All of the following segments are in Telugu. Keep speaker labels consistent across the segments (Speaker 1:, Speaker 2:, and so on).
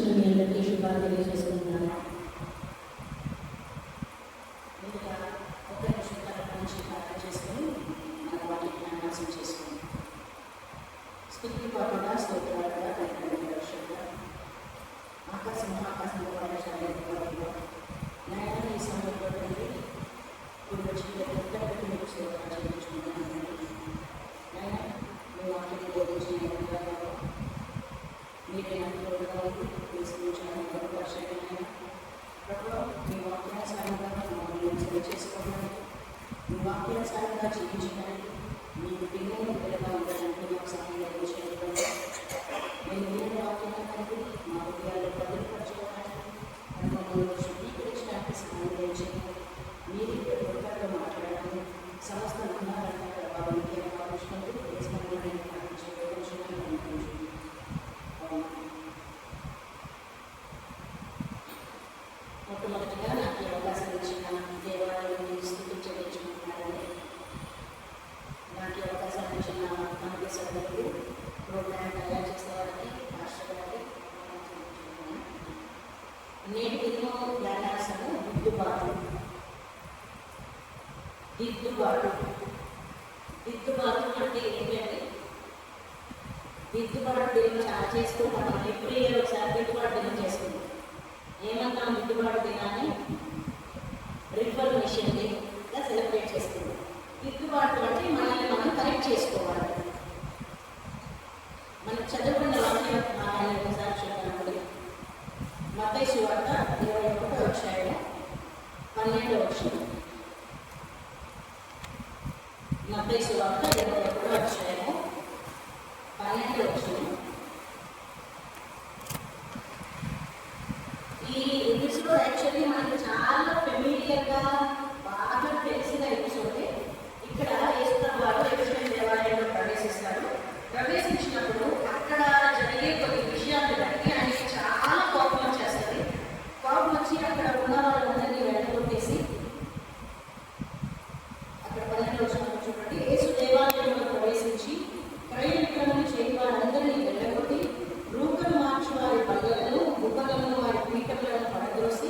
Speaker 1: వచ్చిన మీ అందరికీ శుభాలు తెలియజేసుకుంటున్నాను. ముందుగా ఒక నిమిషం నుంచి ప్రార్థన చేసుకొని మన వాటిని జ్ఞానాసం చేసుకుని స్థుతి పాటుగా స్తోత్రాలుగా దర్శకుగా మహాకాశంలో పడశాలలో నాయన ఈ సమయంలో ఇప్పుడు వచ్చి ఎంతవరకు మీకు స్తోత్రాలు చెల్లించుకుంటున్నాను. నాయన మీ వాటిని బోధించిన మీరే అనుకూలంగా తీసుకుంటున్నాను. వర్షాలైనా ప్రభావ మీ వాక్యానుసారంగా మమ్మల్ని చేసుకోవడానికి మీ వాక్యానుసారంగా జీవించడానికి మీకు పిల్లలు బిడ్డగా ఉండడానికి మాకు సహాయం చేయడానికి నేను విన్న వాక్యాన్ని మా హృదయాల్లో భద్రపరచుకోవడానికి మమ్మల్ని శుద్ధీకరించడానికి సహాయం చేయండి. మీరు ఒక్కరితో మాట్లాడడానికి సమస్త ఉన్నారన్న ప్రభావం ఆలోచనలు వేసుకుని మొట్టమొదటిగా నాకు అవకాశం ఇచ్చిన దేవాలయాన్ని స్థితి చెల్లించుకుంటున్నారని నాకు అవకాశం ఇచ్చిన కమిటీ సభ్యులకు ప్రోగ్రాం తయారు చేసేవారికి మాస్టర్ గారికి నేటి ఎన్నో జ్ఞానాసము దిద్దుబాటు అంటే ఏంటంటే దిద్దుబాటు దినం చాలా చేసుకుంటాం. ఎప్పుడు ఇయర్ ఒకసారి దిద్దుబాటు దినం చేసుకుంటాం. ఏమంటాం దిద్దుబాటు దినాన్ని రిఫర్మేషన్ డేగా సెలబ్రేట్ చేసుకుంటాం. దిద్దుబాటు అంటే మనల్ని మనం కరెక్ట్ చేసుకోవాలి. మనం చదువుకున్న వాక్యం ఒకసారి చూద్దామండి. మత్తయి సువార్త 21వ అధ్యాయం 12వ వచనం. మత్తయి సువార్త 21వ అధ్యాయం 12వ వచనం. ఈ ఎపిసోడ్ యాక్చువల్లీ మనకు చాలా ఫెమిలియర్గా బాగా తెలిసిన ఎపిసోడే. ఇక్కడ యేసుప్రభువు వారు యెరూషలేము దేవాలయంలో ప్రవేశించినప్పుడు అక్కడ జరిగే కొన్ని విషయాలను బట్టి ఆయనకి చాలా కోపం వచ్చేస్తుంది. కోపం వచ్చి అక్కడ ఉన్న వాళ్ళందరినీ వెళ్ళగొట్టేసి అక్కడ 12వ వచనంలో చూడండి. యేసు దేవాలయంలో ప్రవేశించి క్రయ విక్రయం చేయని వారందరినీ వెళ్ళగొట్టి రూకలు మార్చి వారి బల్లలను బుగ్గలను వారి పీఠములను పడద్రోసి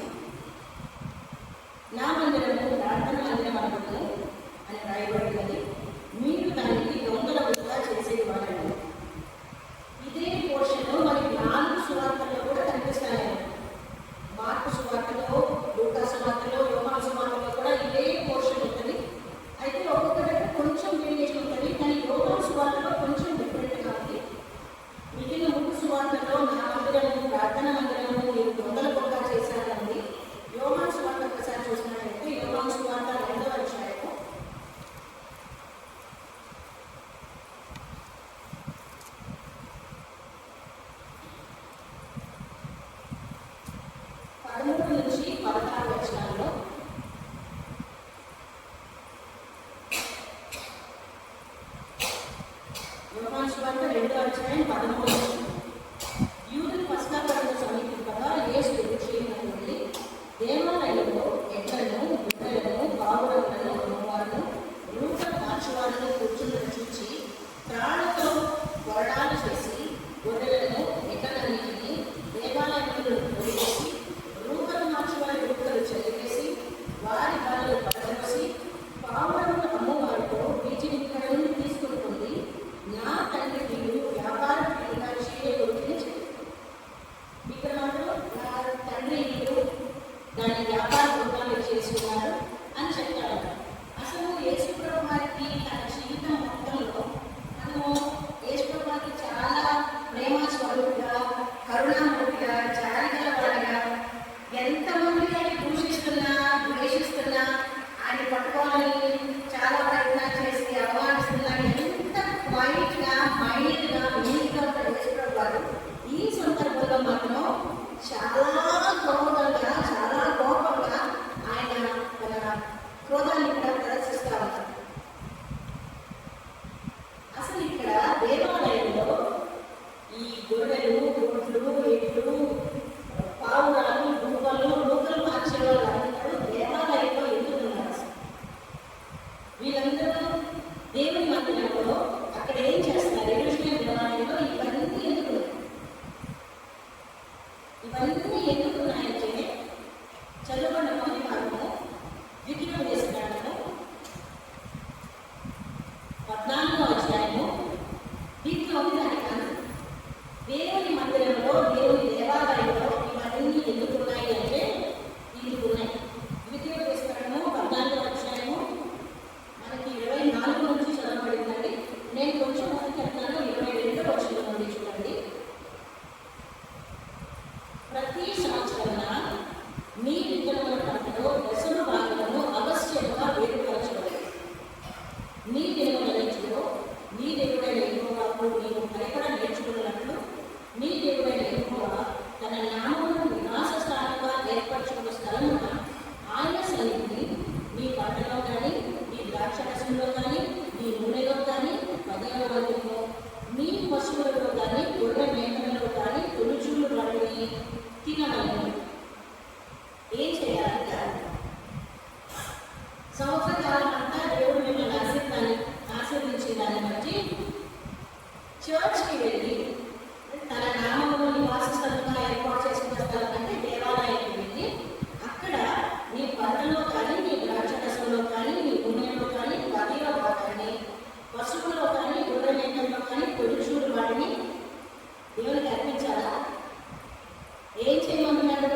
Speaker 1: నా మందిరము ప్రార్థన మందిరం అనుకుంటును అని రాయబడినది. మీరు దానికి దొంగల వృధా చేసేవారని. ఇదే పోర్షన్లో మనకి 4 సువార్తల్లో కూడా కనిపిస్తాయి. మార్కు సువార్తలో, లూకా సువార్తలో, యోహాను సువార్తలో కూడా ఇదే పోర్షన్ ఉంటుంది. అయితే ఒక్కొక్క దగ్గర కొంచెం వేరియేషన్ ఉంటుంది. కానీ యోహాను సువార్తలో కొంచెం డిఫరెంట్గా ఉంది. మిగిలిన 3 సువార్తల్లో నా మందిరము ప్రార్థన మందిరము మీరు దొంగల పొంగా చేశారండి. యోహాను సువార్త ఒకసారి చూసినట్లయితే యోహాను సువార్త 2వ అధ్యాయం 13 నుంచి 16 వచనాల్లో యోహాను సువార్త 2వ అధ్యాయం 13వ వచనం. యూదులు పస్కా పండుగ సమీపింపగా యేసు యెరూషలేమునకు వెళ్ళి దేవాలయంలో ఎడ్లను, గుర్రెలను, పావురములను అమ్మవారును, రూకలు మార్చువారును కూర్చుని చూచి త్రాళ్లతో కొరడాలు చేసి గొర్రెలను, ఎడ్లన్నిటిని దేవాలయంలో పోసి రూకలు మార్చువారి రూకలు చెల్లివేసి వారి బలను పడదోసి పావురములు అమ్మవారితో వీటిని ఇక్కడ నుండి తీసుకుని పొంది నా తండ్రి వీరు వ్యాపార పీఠంగా చేయకూడదని చెప్పారు. ఇక్కడ మాత్రం నా తండ్రి వీరు దాని వ్యాపార రూపాలు చేసుకున్నారు అని చెప్తారు. అసలు యేసుప్రభువు వారికి తన జీవితం మొత్తంలో మనము యేసుప్రభువు వారికి చాలా ప్రేమ స్వరూపుగా, కరుణామూర్తిగా, జాలిగల వాడిగా, ఎంతమంది ఆయన దూషిస్తున్నా, ద్వేషిస్తున్నా, ఆయన పట్టుకోవాలని చాలా ప్రయత్నాలు చేసి అవమానిస్తున్నా, ఎంత క్వైట్గా, మైల్డ్గా, నీట్గా ఉంటాడు యేసుప్రభువు వారు. ఈ సందర్భంలో మాత్రం చాలా క్రోధంగా, చాలా కోపంగా ఆయన తన ఇవన్నీ ఎందుకు ఉన్నాయంటే చదువుకున్న మొదటి భాగము ద్వితీయోపదేశకాండము 14వ అధ్యాయము దీంట్లో ఉంది దాని కాదు. దేవుని మందిరంలో, దేవుని దేవాలయంలో ఇవన్నీ ఎందుకు ఉన్నాయి అంటే ఇందుకు ఉన్నాయి. ద్వితీయోపదేశకాండము 14వ అధ్యాయము మనకి 24 నుంచి చదవబడిందండి. నేను కొంచెం ముందుకు వెళ్తాను. 22వ వచనం నుండి చూడండి. ప్రతి సంవత్సరమున మీ విత్తనముల పంటలో దశమ భాగమును అవశ్యముగా వేరుపరచబడదు. నీ దేవుడైనచో నీ దేవుడైన యెహోవాకు నీవు భయపడ నేర్చుకున్నట్లు నీ దేవుడైన యెహోవా తన నామమును నివాస స్థానంగా ఏర్పరచుకున్న స్థలమున ఆయన సన్నిధిని నీ పంటలో కానీ, నీ ద్రాక్షరసంలో కానీ, నీ నూనెలో కానీ, 10వ వంతులో నీ పశువులలో కానీ, గొర్రె మేకలలో కానీ తొలుచూలు వాటిని తినవలను. ఏం చేయాలంట? సంవత్సర కాలం అంతా దేవుడు మిమ్మల్ని ఆశీర్వదించిన దాన్ని బట్టి చర్చ్కి వెళ్ళి తన నామమును నివాస స్థలంగా ఏర్పాటు చేసుకున్న స్థలం అంటే దేవాలయానికి వెళ్ళి అక్కడ నీ పంటలో కానీ, నీ ద్రాక్షరసంలో కానీ, నీ నూనెలో కానీ, 10వ భాగాన్ని పశువులో కానీ, గొర్రె మేకల్లో కానీ తొలిచూలు వాటిని దేవునికి అర్పించాలా? ఏం చేయమంటున్నాడు?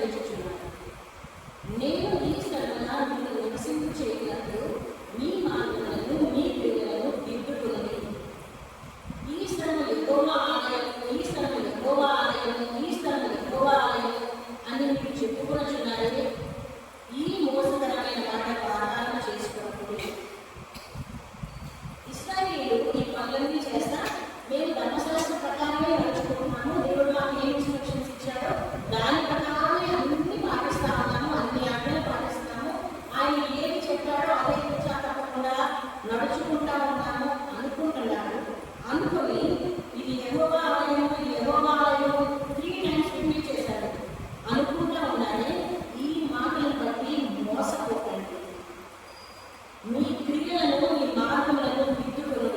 Speaker 1: సెలవిచ్చుచున్నాను. నేను ఈ శ్రమన మీరు నివసింపు చేయగలరు, మీ మార్గములను మీ క్రియలను దిద్దుకుని. ఈ శ్రమ యెహోవా ఆలయము, ఈ శ్రమ యెహోవా ఆలయము, ఈ శ్రమ యెహోవా ఆలయము అని మీరు చెప్పుకొనుచున్నారే. ఈ మోసకరమైన మాటకు ఆధారం చేసుకోకూడదు. ఇశ్రాయేలు ఈ పనులన్నీ చేస్తా మేము ధర్మశాస్త్ర ప్రకారమే నడుచుకుంటున్నాము, దేవుడు మాకు ఏ ఇన్స్ట్రక్షన్స్ ఇచ్చాడో దాని ప్రకారమే అన్ని పాటిస్తా ఉన్నాము, అన్ని ఆజ్ఞలు పాటిస్తున్నాము, ఆయన ఏది చెప్పాడో అదే తప్పకుండా నడుచుకుంటా ఉన్నాము అనుకుంటున్నాడు. అనుకుని ఇది యెహోవా ఆలయము, ఇది యెహోవా ఆలయము 3 times రిపీట్ చేశాడు. అనుకుంటా ఉన్నాడే. ఈ మాటలను బట్టి మోసపోకండి. మీ క్రియలను మీ మార్గములను దిద్దుకుని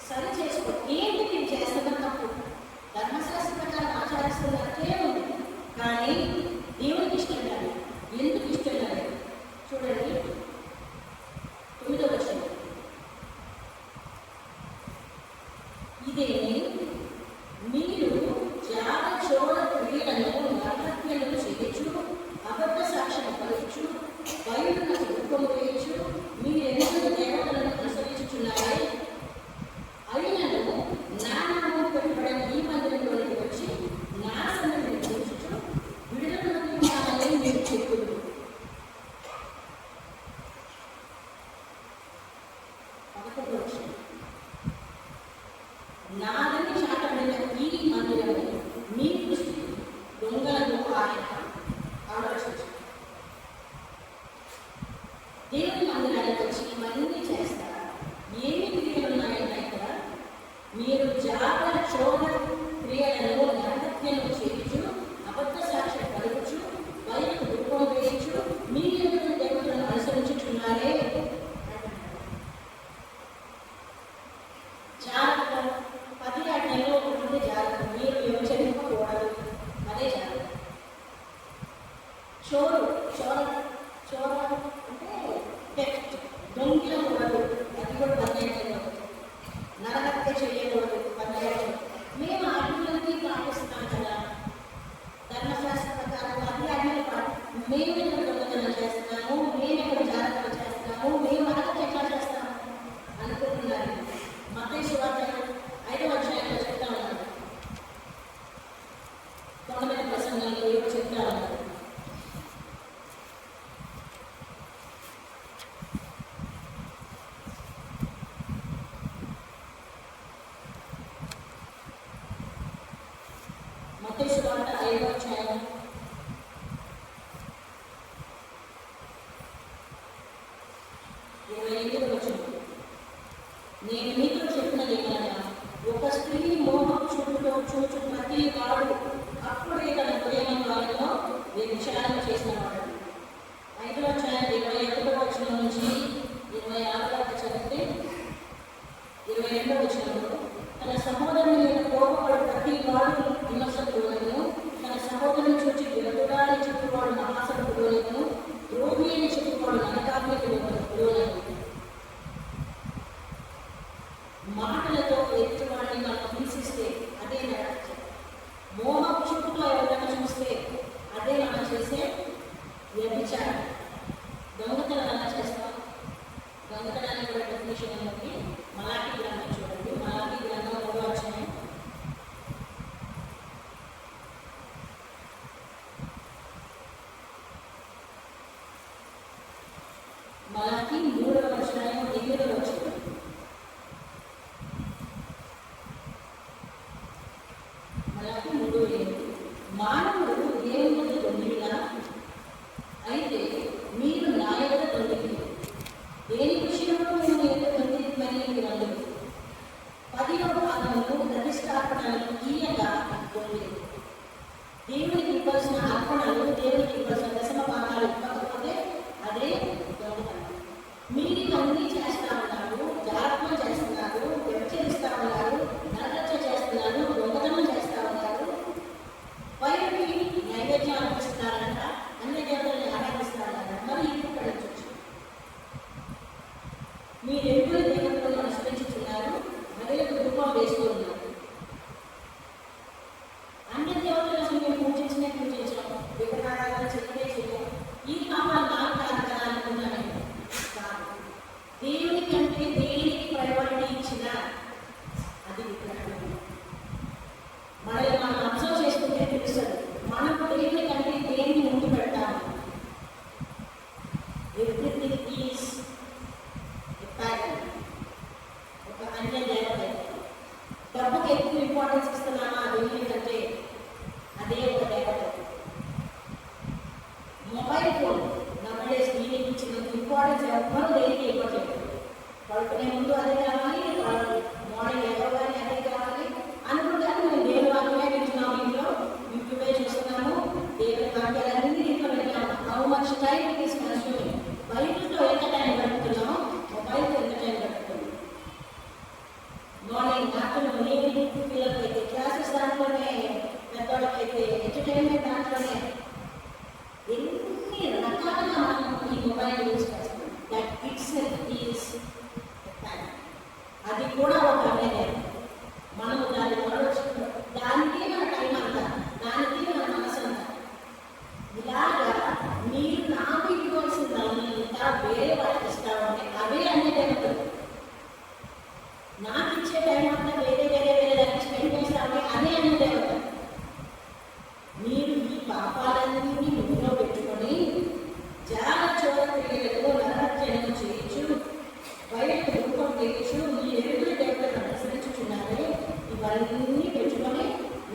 Speaker 1: సరి చేసుకో. ఏంటి మీరు చేస్తున్న తప్పు? ధర్మశాస్త్ర ప్రకారం ఆచరిస్తున్నట్టే ఉంది, కానీ దేవునికి ఇష్టం లేదు. ఎందుకు ఇష్టం లేదు? చూడండి 9వ వచనం. ఇదే మీరు జార చోర క్రియలను నరహత్యలను చేయొచ్చు, అబద్ధ సాక్ష్యం పలుచు, బయలును రూపము వేయచ్చు, మీరెందుకు దేవతలను అనుసరించుచున్నారే. అయినను నా నామము పెట్టబడిన ఈ మందిరంలోకి వచ్చి నా సన్నిధిని చూచుచు విడుదల పొందుతున్నానని మీరు చెప్పుదురు. నాదని చాటబడిన ఈ మందిరము మీ దృష్టి దొంగలను ఆయన ఆలోచించు. దేవుని మందిరానికి వచ్చి ఇవన్నీ చేస్తారా? ఏమి క్రియలు ఉన్నాయంటే ఇక్కడ మీరు జాగ్ర చోర క్రియలను నరహత్యను చేయించు, అబద్ధ సాక్ష్యం పలుకుచు, బయటకు రూపం వేయచ్చు, మీ ఎదురు దేవతలను అనుసరించుచున్నారే. జాగ్రత్త 10 ఆజ్ఞల్లో ఒకటి జాగ్రత్త. మీరు వ్యభిచరింపకూడదు, అదే జాగ్రత్త. చోరు చోర చోర అంటే టెక్స్ట్ దొంగిలకూడదు, అది కూడా 18. నరహత్య చేయకూడదు 18. మేము ఆజ్ఞలన్నీ పాటిస్తాం కదా, ధర్మశాస్త్ర ప్రకారం 10 ఆజ్ఞలు మేము ఎక్కడ దొంగతనం చేస్తున్నాము, మేము ఎక్కడ జాగ్రత్తలు చేస్తున్నాము, మేము నరహత్య ఎట్లా చేస్తాము అనుకుంటున్నారు. మత్తయి సువార్త 5వ అధ్యాయంలో చెప్తా ఉన్నారు. కొండ మీద ప్రసంగంలో ఏవో చెప్తా ఉన్నారు. మత్తయి సువార్త 5వ అధ్యాయం 28వ వచనం. నేను మీతో చెప్పినది ఏమనగా, ఒక స్త్రీ మోహపు చూపుతో చూచు ప్రతి వాడు అప్పుడే తన హృదయం వారితో వ్యభిచారం చేసినవాడు. 5వ అధ్యాయం 21వ వచనం నుంచి 26వ వచనం చదివితే 22వ వచనంలో తన సహోదరుని మీద కోపపడు ప్రతి వాడు విమర్శకుడును, తన సహోదరుని చూచి విరతుడా అని చెప్పువాడు మహాసకుడును, ద్రోహి అని చెప్పువాడు నరకాగ్నికి. మాటలతో ఎదుటివాడిని మనం హింసిస్తే అదే నరహత్య. మోహపు చూపుతో ఎవరైనా చూస్తే అదే మనం చేసే వ్యభిచారం. దొంగతనం ఎలా చేస్తాం? దొంగతనానికి కూడా డెఫినేషన్ ఏమిటి? మలాఖీ గ్రంథం చూడండి. మలాఖీ గ్రంథం 3వ అధ్యాయం 8వ వచనం. మలాఖీ 3:8. మానవుడు దేవుని దొంగిలినా అయితే ఆరాధన చేయడే చేయాలి, ఈ కావాలి నాకు కాదు కదా అనుకున్నాను. కాదు, దేవుని కంటే దేనికి ప్రయారిటీ ఇచ్చినా అది విగ్రహం. మనల్ని మనం అబ్జర్వ్ చేసుకుంటే తెలుస్తుంది మనం దేవుని కంటే దేన్ని ముందు పెడతాము. ఎవ్రీథింగ్ ఈజ్ ఒక అన్య దేవత. డబ్బుకి ఎక్కువ ఇంపార్టెన్స్ ఇస్తున్నామా దేవుని కంటే, అదే ఒక దేవత. మొబైల్ ఫోన్ నమ్మడేసి దీనికి ఇచ్చినంత ఇంపార్టెన్స్ ఎవ్వరూ దేనికి ఇవ్వట్లేదు. పడుకునే ముందు అదే కావాలి, మార్నింగ్ ఎవరు అదే కావాలి అనుకుంటాను. మేము దేవుని వాక్యమే వింటున్నాము, ఇంట్లో యూట్యూబే చూస్తున్నాము, దేవుని వాక్యాలన్నీ ఇంట్లో వింటాము. How much time it is consuming. బైబిల్తో ఎంత టైం గడుపుతున్నామో మొబైల్తో ఎంత టైం గడుపుతుంది. మార్నింగ్ ఆఫ్టర్నూన్ ఈవినింగ్ పిల్లలకైతే క్లాసెస్ దాంట్లోనే, పెద్దవాళ్ళకైతే ఎంటర్టైన్మెంట్ దాంట్లోనే, ఎన్ని రకాలుగా మనం ఈ మొబైల్ యూజ్ చేస్తాం. దట్ ఇట్స్ ఈజ్ అది కూడా ఒక అనేది. మనము దాన్ని ఆలోచించాం, దానికే మన టైం అంతా, దానికే మన మనసు అంతా. ఇలాగా మీరు నాకు ఇవ్వాల్సిందంతా వేరే వాళ్ళకి ఇస్తామంటే అవే అనేది ఉంటుంది. నాకు ఇచ్చే టైం అంతా వేరే దానికి స్పెండ్ చేస్తామంటే అదే అనేది ఉంటుంది. మీరు ఈ పాపాలన్నీ ముందులో పెట్టుకొని జాగ్రత్త క్రియలతో నరహత్యను చేయొచ్చు, బయట రూపం చేయొచ్చు, మీ ఎరువుల దేవతను అనుసరించుచున్నారే, ఇవన్నీ పెట్టుకొని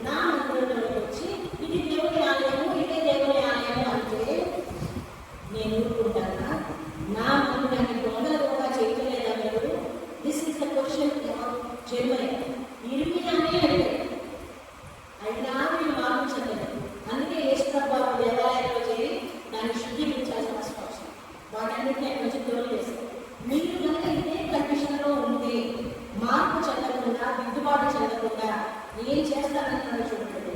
Speaker 1: నా మందిరంలోకి వచ్చి ఇది దేవుని ఆలయము, ఇదే దేవుని ఆలయము అంటే నేను ఊరుకుంటానా? నా మందిరాన్ని దొంగలుగా చేయలేదా మీరు? This is the question Germany. ఇరిమియానే అంటే అయినా మీరు మార్పించలేదు. అందుకే యేసుప్రభువు దేవాలయంలో చేరి దాన్ని శుద్ధీకరించాల్సిన అవసరం వచ్చింది. వాటన్నిటిని అక్కడి నుంచి తోలివేస్తారు. మీరు కనుక ఇదే కండిషన్లో ఉంటే, మార్పు చెందకుండా, దిద్దుబాటు చెందకుండా ఏం చేస్తారని చూడండి.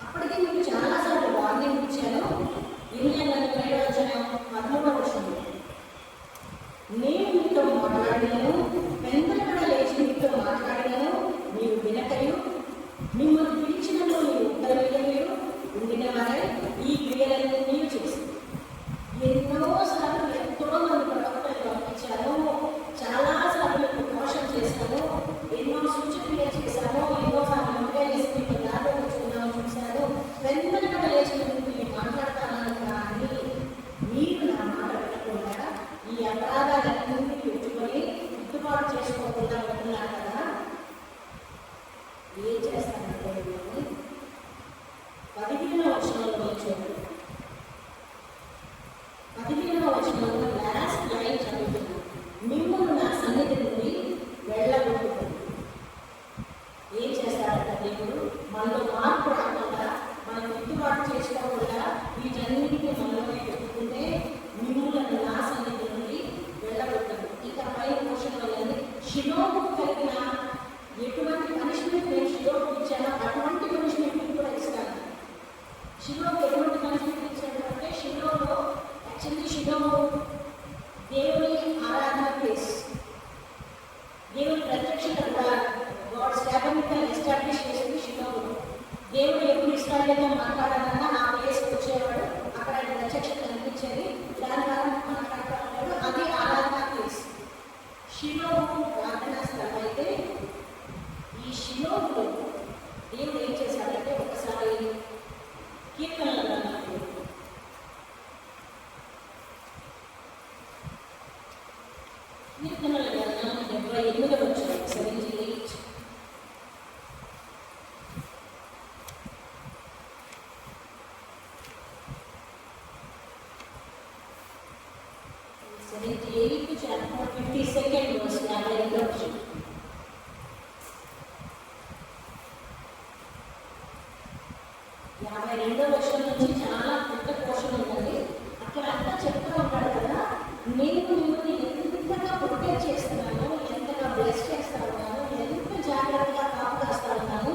Speaker 1: అప్పటికే మీకు చాలాసార్లు వార్నింగ్ ఇచ్చాను. ఇరిమియా 13వ వచనం, నేను మీతో మాట్లాడినాను, పెందలకడ లేచి మీతో మాట్లాడినాను, మీరు వినకయు, మిమ్మల్ని పిలిచినలో మీరు ఉత్తరవేయలేరు ఉండిన వారే ఈ క్రియలన్నీ చేసి. ఎన్నోసార్లు ఎంతో మంది ప్రవక్తలు పంపించాను, చాలాసార్లు మోషన్ చేశాను, ఎన్నో సూచనలు చేశాను, ఎన్నోసార్లు మొక్కలు వేసి మీకు దాంట్లో కూర్చున్నాను చూశాను, వెంటనే లేచి మీరు మాట్లాడతాను. కానీ మీరు నా మాట పెట్టకుండా ఈ అపరాధాలన్నీ పెట్టుకొని దిద్దుబాటు చేసుకోకుండా ఉంటున్నారు కదా. ఏం చేస్తానంటే 15వ వచనంలో చూడండి. 15వ వచనంలో లాస్ట్ లైన్ చదువుతున్నాను. మిమ్మల్ని నా సన్నిధి నుండి వెళ్ళగొట్టుకుంది. ఏం చేస్తాడంట దేవుడు? మనలో మార్పు రాకుండా, మనం దిద్దుబాటు చేసుకోకుండా వీటన్నిటిని మనలోనే పెట్టుకుంటే మిమ్మల్ని నా సన్నిధి నుండి వెళ్ళగొట్టుకుంది. ఇక పై పోషణలోని షిలోము కలిగిన ఎటువంటి పనిష్మెంట్ నేను షిలోకు ఇచ్చానో అటువంటి పనిష్మెంట్ కూడా ఇస్తాను. షిలోకు ఎటువంటి పనిష్మెంట్ ఇచ్చాడు అంటే, షిలోలో యాక్చువల్లీ షిలోము దేవుని ఆరాధన ప్లేస్, దేవుని ప్రత్యక్షత కూడా గాడ్స్ ట్యాబర్నకల్ ఎస్టాబ్లిష్ చేసింది షిలోలో. దేవుడు ఎప్పుడు ఇస్రాయేలుతో మాట్లాడాలన్నా ఆ ప్లేస్కి వచ్చేవాడు, అక్కడ ప్రత్యక్షత కనిపించేది, దాని ద్వారా మాట్లాడుతూ ఉంటాడు. అది ఆరాధన ప్లేస్. షిలోము ప్రార్థనా స్థలం అయితే, ఈ షిలోములో దేవుడు ఏం చేశాడంటే, ఒకసారి కీర్తనల గ్రంథం 78వ వచనం 78. చాప్టర్ 52nd వర్స్ 52వ వచనం. నుంచి చాలా పెద్ద పోషణ ఉందండి. అక్కడ అంతా చెప్తూ ఉంటాడు కదా, నేను మిమ్మల్ని ఎంతగా ప్రొటెక్ట్ చేస్తున్నాను, ఎంతగా బ్లెస్ చేస్తా ఉన్నాను, ఎంత జాగ్రత్తగా కాపుకాస్తా ఉన్నాను,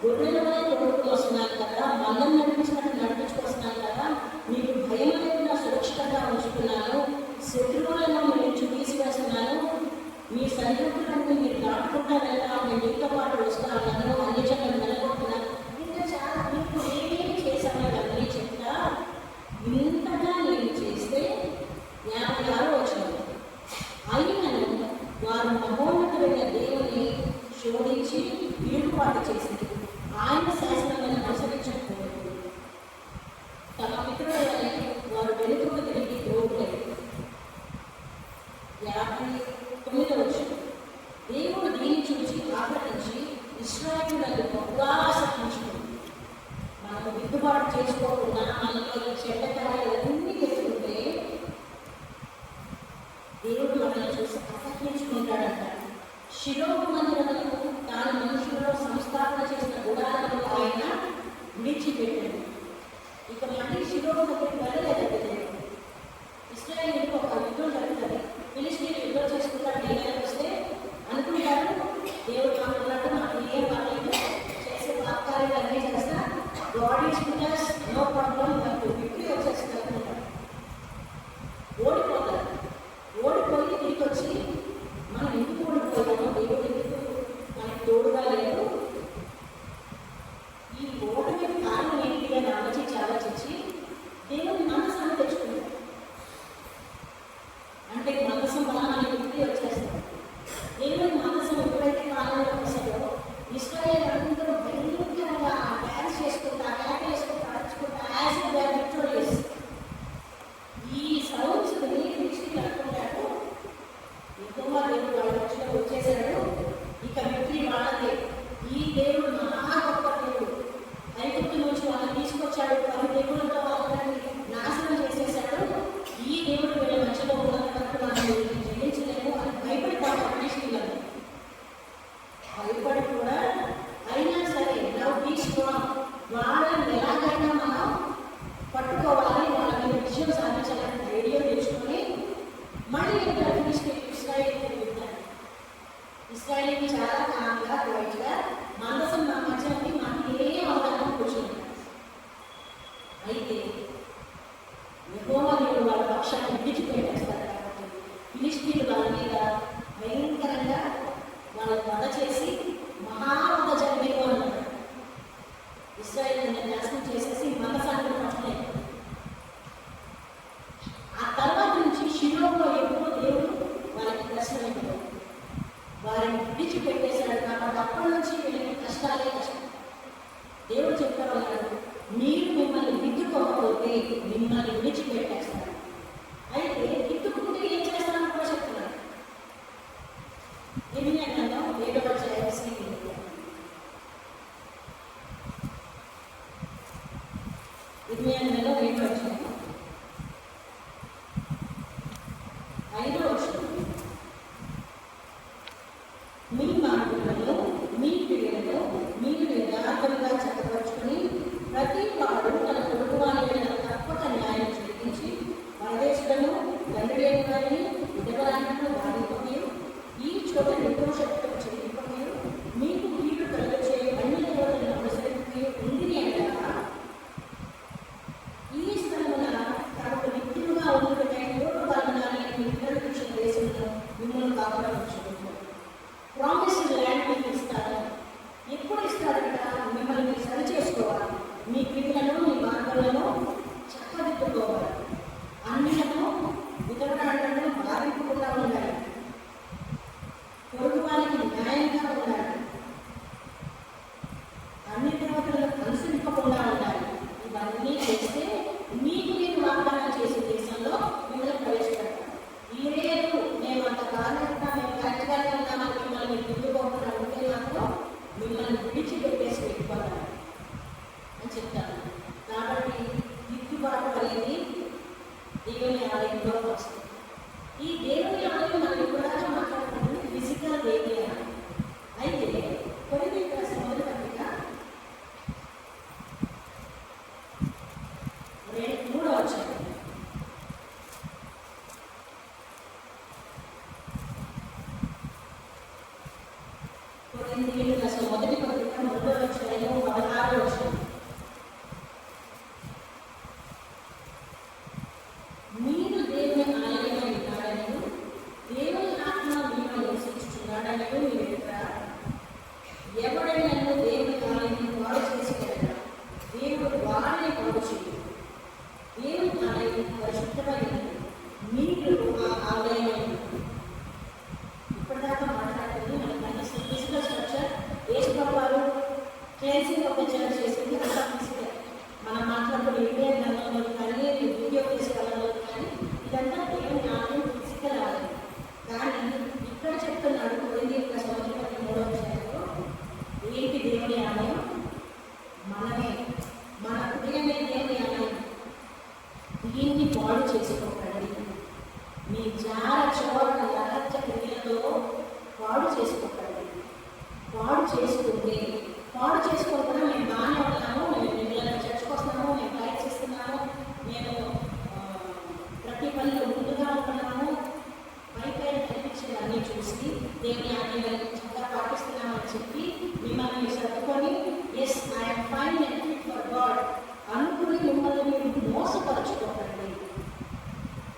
Speaker 1: గొర్రెలనే తోడుకు వస్తున్నాను కదా, మళ్ళీ నడిపించుకొస్తున్నాను కదా, మీకు భయం లేకుండా సురక్షితంగా ఉంచుతున్నాను, శత్రువులను మీ నుంచి తీసివేస్తున్నాను, మీ సరిహద్దులను మీరు దాటుకుంటా వెళ్తాను, నేను మీతో పాటు వస్తా ఉన్నాను, అన్ని జన్మలు నెలకొంటున్నాను. ఇంకా చాలా మీకు ఏమేమి చేశాను తమ మిత్రులని వారు వెనుకకు తిరిగి ద్రోహులై. 59 దేవుడు దీన్ని చూసి ఆకటించి ఇశ్రాయేలులను బహుగా ఆసక్తించుకుంది. మనకు దిద్దుబాటు చేసుకోకుండా మనలో ఈ చెడ్డ కార్యాలన్నీ తెచ్చుకుంటే దేవుడు మనల్ని చూసి అసహ్యించుకుంటాడంట. శిలోహు మందిరములకు తాను మనుషులలో సంస్థాపన చేసిన గుడాలను ఆయన విడిచిపెట్టాడు. ఇక మళ్ళీ శిలోహు దగ్గరికి వెళ్ళలేదంటే దేవుడు. ఇశ్రాయేలుకు ఒక యుద్ధం జరుగుతుంది. ఫిలిష్తీయులు యుద్ధం చేసుకుంటారు. నీళ్ళకి వస్తే అనుకుంటారు దేవుడు మాకున్నట్టు మాకు ఏ పర్లేదు, చేసే పాపకార్యాలు అన్నీ చేస్తా, God is with us, no problem, నాకు విక్టరీ వచ్చేస్తుంది అనుకుంటారు. ఓడిపోతారు. ఓడిపోయి తిరిగి వచ్చి మనం ఎందుకు ఓడిపోయామో, దేవుడు ఎందుకు మనకి తోడుగా లేదు, ఈ ఓటమికి కారణం ఏంటి అని ఆలోచించి దేవుని మనసాన్ని తెచ్చుకుంటారు. అంటే మనసం వల్ల మనకి విక్టరీ వచ్చేస్తారు. దేవుని మనసం ఎప్పుడైతే కాలంలో వస్తుందో ఇశ్రాయేలు అందరూ భయంకరంగా డ్యాన్స్ చేసుకుంటా, కేకలు వేసుకుంటా, అడుచుకుంటా, యాజ్ దే ఆర్ విక్టోరియస్. ఈ సౌండ్స్ ఫిలిష్తీయులు అనుకుంటారు యెహోవా దేవుడు వాళ్ళ మధ్యలో వచ్చేసాడు, ఇక విక్టరీ వాళ్ళదే. ఈ దేవుడు మహా గొప్ప దేవుడు, ఐగుప్తు నుంచి వాళ్ళని తీసుకొచ్చాడు, 10 దేవులతో వాళ్ళని నాశనం చేసేసాడు. ఈ దేవుడు వీళ్ళ మధ్యలో ఉన్నందుకు మనం జయించలేము అని భయపడతాము. ఫిలిష్తీయులను భయపడి కూడా అయినా సరే లవ్ బీ స్ట్రాంగ్, వాళ్ళని ఎలాగైనా మనం పట్టుకోవాలి, వాళ్ళ మీద విజయం సాధించాలని ధైర్యం తెచ్చుకొని మళ్ళీ ఇస్రాయేల్కి వెళ్తారు. ఇస్రాయేల్కి చాలా కాలంగా వైట్గా మందసం మా మధ్య ఉంది, మనకి ఏ అవగాహన కూర్చుంటారు. అయితే యెహోవా దేవుడు వాళ్ళ పక్షాన్ని విడిచిపెట్టేస్తారు. కాబట్టి ఫిలిష్తీయులు వాళ్ళ మీద భయంకరంగా వాళ్ళని వధ చేసి మహావధ జరిగేది అన్నారు. ఇశ్రాయేలుని నాశనం చేసేసి మందసాన్ని పట్టుకున్నారు. ఆ తర్వాత నుంచి షిలోహులో ఎప్పుడో దేవుడు వాళ్ళకి దర్శనమిచ్చాడు, వారిని విడిచిపెట్టేశాడు. కాబట్టి అప్పటి నుంచి వీళ్ళకి కష్టాలే కష్టం. దేవుడు చెప్తారు అన్నాడు, మీరు మిమ్మల్ని దిద్దుకోకపోతే మిమ్మల్ని విడిచిపెట్టేస్తారు. అయితే దిద్దుకుంటే ఏం చేస్తారని కూడా చెప్తున్నాడు. ఇర్మియా గ్రంథం 7వ అధ్యాయం 5వ వచనం, మీ మార్గములను మీ క్రియలను మీరు యథార్థంగా చక్కపరుచుకుని ప్రతి వాడు తన పొరుగు వారి తప్పక న్యాయం జరిగించి పరదేశులను, తండ్రి లేని వారిని, విధవరాలను వారిపోయి ఈ చోట నిర్దోషత్వం చేయకపోయి మీకు కీడు కలిగించే అన్ని దేవతలను అనుసరించి ఉంది అంటారా. ఈ స్థలమున తనకు నిత్యులుగా ఉన్నట్టుగా యోగు కారణాన్ని ఇతరుల దేశంలో మిమ్మల్ని కాపాడుకుంటున్నారు. ప్రామిస్ ల్యాండ్ మీకు ఇస్తారు. ఎప్పుడు ఇస్తారంట? మిమ్మల్ని మీరు సరి చేసుకోవాలి, మీ క్రియలను మీ మార్గాలను చక్కదిద్దుకోవాలి, అన్నిలను విధవరాలను బాధించకుండా ఉండాలి, పొరుగు వారికి న్యాయంగా ఉండాలి, అన్ని దేవతలను అనుసరింపకుండా ఉండాలి. ఇవన్నీ చేస్తే మీకు నేను వాగ్దానం చేసే దేశంలో మిమ్మల్ని ప్రవేశపెడతాను. ఈ లేదు మేము అంత కారణంగా మేము కరెక్ట్గానే ఉన్నామని మిమ్మల్ని దిద్దుకోకుండా ఉంటే మాత్రం మిమ్మల్ని విడిచిపెట్టేసి వెళ్ళిపోతాను అని చెప్తాను. కాబట్టి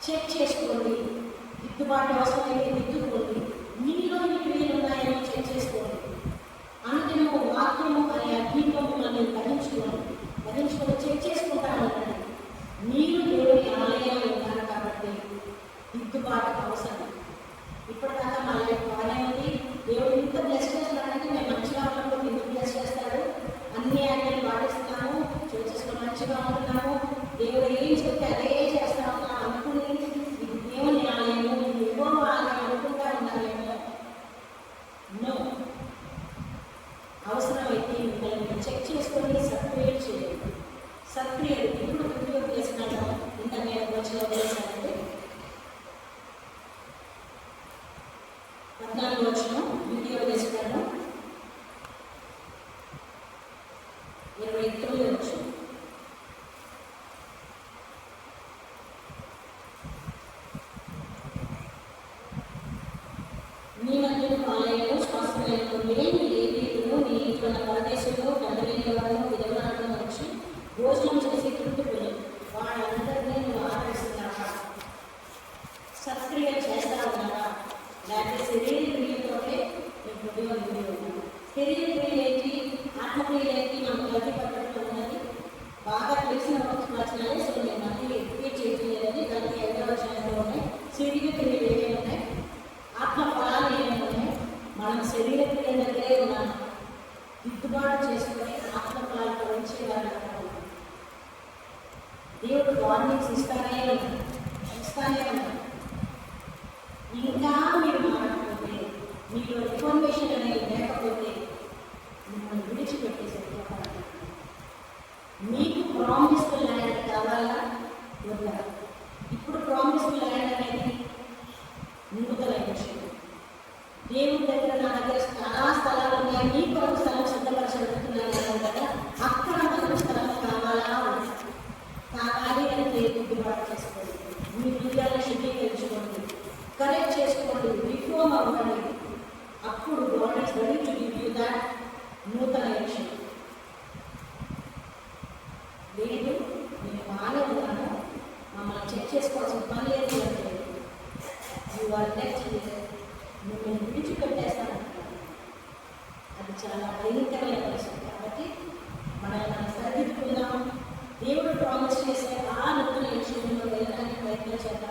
Speaker 1: చెక్ చేసుకోండి. దిద్దుబాటు అవసరమైతే దిద్దుకోండి. మీలో ఈ క్రియలు ఉన్నాయని చెక్ చేసుకోండి. అంతేమో వాక్యము అనే అగ్నిత్వము మనం గ్రహించుకొని చెక్ చేసుకుంటా ఉండండి. మీరు దేవుని ఆలయంలో ఉన్నారు కాబట్టి దిద్దుబాటు అవసరం. ఇప్పటిదాకా మా లైఫ్ బాగానే ఉంది, దేవుడు ఇంత బ్లెస్ చేస్తున్నాడంటే మేము మంచిగా ఉన్నప్పుడు ఎందుకు బ్లెస్ చేస్తాడు, అన్ని ఆజ్ఞలు పాటిస్తున్నాము, చర్చస్లో మంచిగా ఉంటున్నాము, దేవుడు ఏం చెప్తే అదే చేస్తా ఉన్నాం అనుకుని ఇది దేవుని ఆలయము, ఇది యెహోవా ఆలయం అనుకుంటా ఉన్నారేమో. నో, అవసరమైతే మిమ్మల్ని చెక్ చేసుకొని సత్క్రియలు చేయండి. సత్క్రియలు ఇప్పుడు ఉద్యోగం చేసినాను ఇంత నేను వచ్చిన చేశానంటే 14 వచ్చిన వీడియో చేసినాను 29 వచ్చిన మీ మధ్యలో ఆలయంలో స్వస్థమైన లేని లేవీయులను నీ ఇంట్లో పరదేశంలో తండ్రి వారు విధవరాలను వచ్చి భోజనం చేసి తృప్తిపోయి వాళ్ళందరినీ నువ్వు ఆదరిస్తున్నావా? సత్క్రియ చేస్తా ఉన్నావా? లేకపోతే శరీర క్రియలతోనే నీకు ఉపయోగం. శరీర క్రియలేంటి, ఆత్మక్రియలేంటి మనం గతి పట్టడంలో ఉన్నది బాగా తెలిసిన వచనాలే. సో నేను మళ్ళీ రిపీట్ చేయలేదని గతి 5వ వచనంలో ఉన్నాయి. శరీర క్రియలు ఏమేమి ఉన్నాయి, ఆత్మ ఫలాలు ఏమేమి ఉన్నాయి. మనం శరీర క్రియ దగ్గరే ఉన్నాము. దిద్దుబాటు చేసుకుని ఆత్మ ఫలాలు ఫలించే వారు దేవుడు వార్నింగ్స్ ఇస్తానే ఉన్నాడు. ఇంకా మీరు మారకపోతే, మీరు ఇన్ఫర్మేషన్ అనేది లేకపోతే మిమ్మల్ని విడిచిపెట్టేసే. మీకు ప్రామిస్డ్ ల్యాండ్ కావాలా వద్దా? ఇప్పుడు ప్రామిస్డ్ ల్యాండ్ అనేది నూతన విషయం. దేవుడి దగ్గర నా దగ్గర చాలా స్థలాలు ఉన్నాయి, మీ కొరకు స్థలం సిద్ధపరచబడుతున్నాను కదా, అక్కడ మనకు స్థలం కావాలా కావాలి అని దిద్దుబాటు చేసుకోండి. మీ హృదయాన్ని శుద్ధీకరించుకోండి, కరెక్ట్ చేసుకోండి, రిఫార్మ్ అవ్వండి. అప్పుడు God is ready to give you that నూతన విషయం. లేదు నేను బాగానే ఉన్నాను, మమ్మల్ని చెక్ చేసుకోవాల్సిన పని లేదు అంటే యూ ఆర్ నెక్స్ట్ మిమ్మల్ని విడిచిపెట్టేస్తాను. అది చాలా భయంకరమైన పరిస్థితి. కాబట్టి మనం సరిదిద్దుకుందాం. దేవుడు ప్రామిస్ చేసే ఆ నూతన విషయంలో వెళ్ళడానికి ప్రయత్నం చేద్దాం.